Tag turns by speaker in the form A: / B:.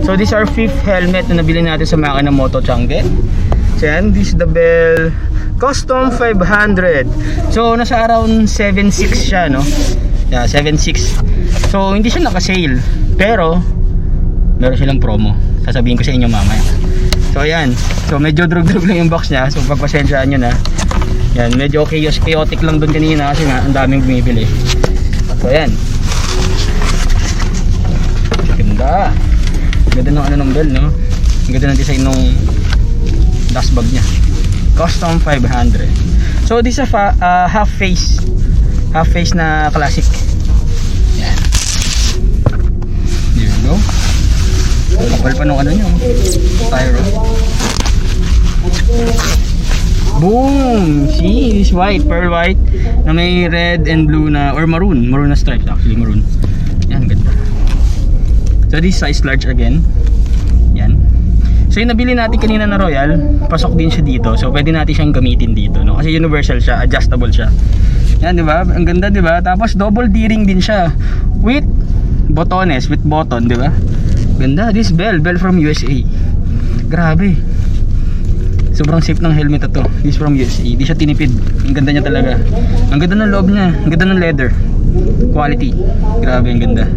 A: So this is our 5th helmet na nabili natin sa makina Moto Changge. So yan, this is the Bell Custom 500. So nasa around 7.6 siya, no? Yeah, 7.6. So hindi siya naka-sale, pero meron silang promo. Sasabihin ko sa inyo mamaya. So ayan, so medyo drug-drug lang yung box niya. So pagpasensyaan nyo na. Yan, medyo chaotic lang doon kanina kasi nga ang daming bumibili. So ayan. Ganda. Ganda ng ano ng Bell, no? Ganda ng design ng dust bag niya. Custom 500. So this is a half face na classic. Yan. There you go. Kapal pa nung ano nyo, Tyro. Boom! See, this white, pearl white na may red and blue na, or maroon na stripes, actually maroon. Yan, ganda. So this size large again. Yan. So yung nabili natin kanina na Royal, pasok din siya dito. So pwede natin siyang gamitin dito, no? Kasi universal siya, adjustable siya. Yan, di ba? Ang ganda, di ba? Tapos double D-ring din siya with botones, with button, di ba? Ganda. This Bell from USA. Grabe. Sobrang safe ng helmet na to. This from USA. Di siya tinipid. Ang ganda niya talaga. Ang ganda ng loob niya. Ang ganda ng leather quality. Grabe, ang ganda.